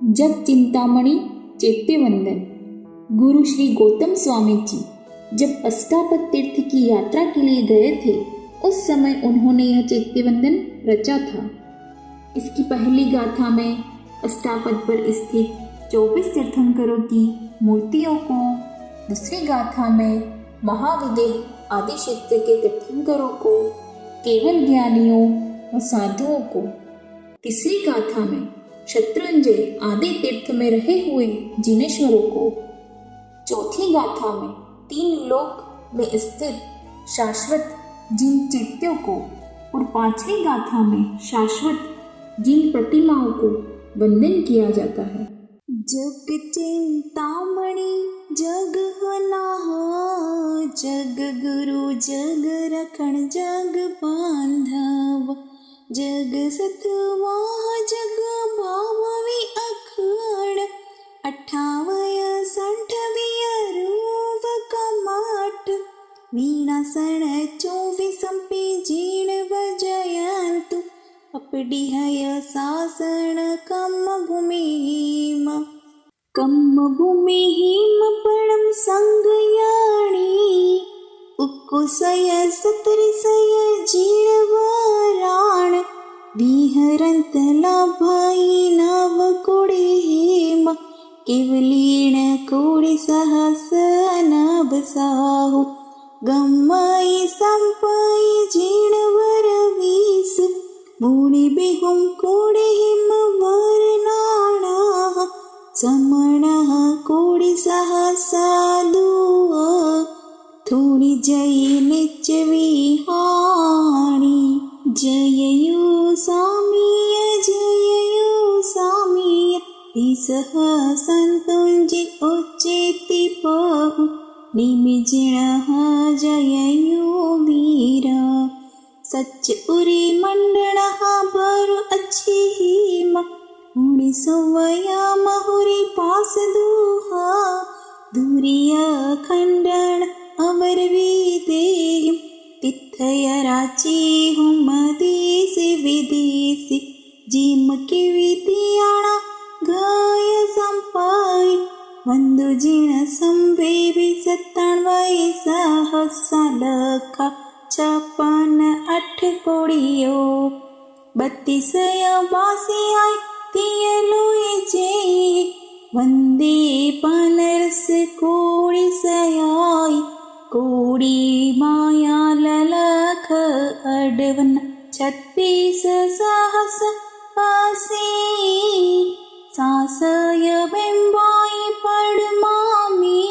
जप चिंतामणि चैत्यवंदन। गुरु श्री गौतम स्वामी जी जब अष्टापद तीर्थ की यात्रा के लिए गए थे, उस समय उन्होंने यह चैत्यवंदन रचा था। इसकी पहली गाथा में अष्टापद पर स्थित 24 तीर्थंकरों की मूर्तियों को, दूसरी गाथा में महाविदेह आदि क्षेत्र के तीर्थंकरों को, केवल ज्ञानियों व साधुओं को, तीसरी गाथा में शत्रुंजय आदि तीर्थ में रहे हुए जिनेश्वरों को, चौथी गाथा में 3 लोक में स्थित शाश्वत जिन चैत्यों को और 5वीं गाथा में शाश्वत जिन प्रतिमाओं को वंदन किया जाता है। जग चिंतामणि जग हनाह, जग गुरु जग रखण जग बांधव, जग सतवाह जग भाववी अखड़, 58 60 रूप कमाट, वीणासन 24 संपी जीण बजयंतु, अपडी हय सासन कम भूमिम, कम भूमिहिम परम संगयाणी, उक्कुसय सतरिसय जीणवराण, विहरंत लाभाई नव कोड़ेम, केवलीण कोड़ि सहस नभ साहु, गम्मई संपई जीणवर वीस, मुनि बेहुम कोड़ेहिम वरनाणाः, समणः कोड़ि सहसादु, थोड़ी जय निच विहाणी, जययु सामीय जययु सामीय, तिसह संतुंजि उच्चेति पहु, निमिजिणः जययु वीरा, सच उरी मंडणः भर अच्छी हिम, मुनि सुवया महुरी पास दुहा, दूरिया खंडन अमर विदेहिम, तिथय राची हुम देसी विदेसी, जिम के विद्याणा गाय संपाई, वंदु जिण संवेवी 97 सहसा लखा, 56 कोड़ियो, 32 बासी आई तिय लोए जे, वंदे पानरस कोड़ि सयाई, कोड़ी माया ललख 58 सहस पासी, सासय बिंबाई पड़मामी,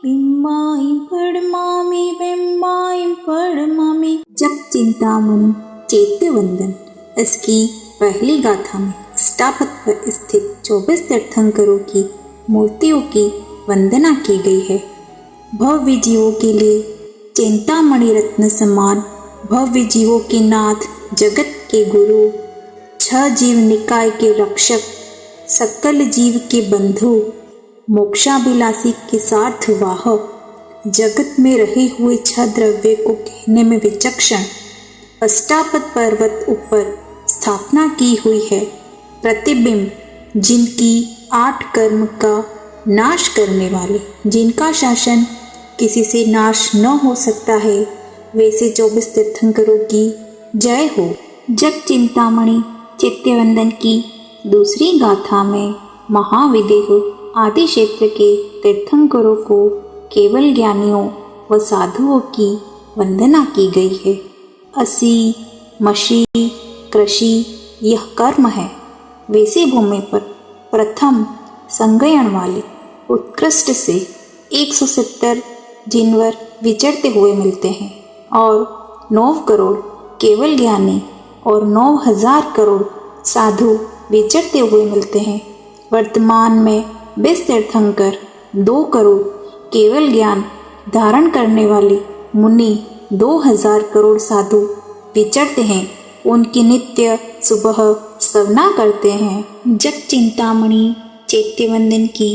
बिंबाई पड़मामी बिंबाई पड़मामी। जप चिंतामणि चैत्यवंदन। इसकी पहली गाथा में अष्टापद पर स्थित 24 तीर्थंकरों की मूर्तियों की वंदना की गई है। भव्य जीवों के लिए चिंतामणि रत्न समान, भव्य जीवों के नाथ, जगत के गुरु, 6 जीव निकाय के रक्षक, सकल जीव के बंधु, मोक्षाभिलाषी के सार्थवाह, जगत में रहे हुए 6 द्रव्य को कहने में विचक्षण, अष्टापद पर्वत ऊपर स्थापना की हुई है। प्रतिबिंब, जिनकी 8 कर्म का नाश करने वाले, जिनका शासन किसी से नाश न हो सकता है, वैसे 24 तीर्थंकरों की जय हो। जप चिंतामणि चैत्यवंदन की दूसरी गाथा में महाविदेह आदि क्षेत्र के तीर्थंकरों को, केवल ज्ञानियों व साधुओं की वंदना की गई है। असी मशी कृषि यह कर्म है। वैसी भूमि पर प्रथम संगयन वाले उत्कृष्ट से 170 जिनवर विचरते हुए मिलते हैं, और 9 करोड़ केवल ज्ञानी और 9000 करोड़ साधु विचरते हुए मिलते हैं। वर्तमान में 20 तीर्थंकर, 2 करोड़ केवल ज्ञान धारण करने वाले मुनि, 2000 करोड़ साधु विचरते हैं। उनकी नित्य सुबह स्तवना करते हैं। जप चिंतामणि चैत्यवंदन की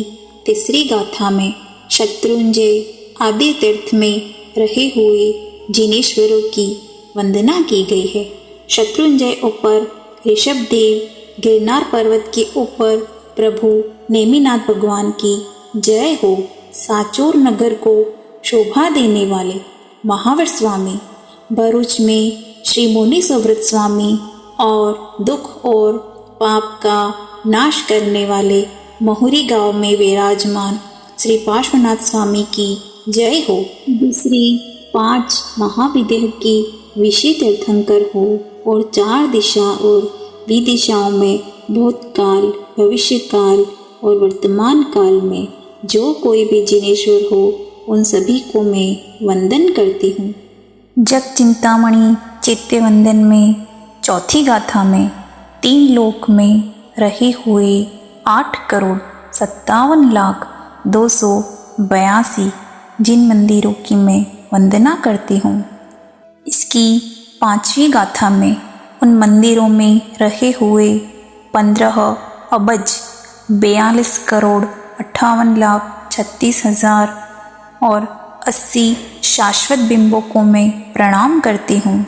तीसरी गाथा में शत्रुंजय आदि तीर्थ में रहे हुए जिनेश्वरों की वंदना की गई है। शत्रुंजय ऊपर ऋषभदेव, गिरनार पर्वत के ऊपर प्रभु नेमिनाथ भगवान की जय हो। साचोर नगर को शोभा देने वाले महावर स्वामी, भरूच में श्री मुनि सुव्रत स्वामी और दुख और पाप का नाश करने वाले महुरी गांव में विराजमान श्री पार्श्वनाथ स्वामी की जय हो। दूसरी 5 महाविदेह की विषय तीर्थंकर हो और 4 दिशा और विदिशाओं में भूतकाल, भविष्यकाल और वर्तमान काल में जो कोई भी जिनेश्वर हो उन सभी को मैं वंदन करती हूँ। जग चिंतामणि चैत्य वंदन में चौथी गाथा में 3 लोक में रहे हुए 8,57,282 जिन मंदिरों की मैं वंदना करती हूँ, इसकी 5वीं गाथा में उन मंदिरों में रहे हुए 15,42,58,36,000 और 80 शाश्वत बिंबों को मैं प्रणाम करती हूँ।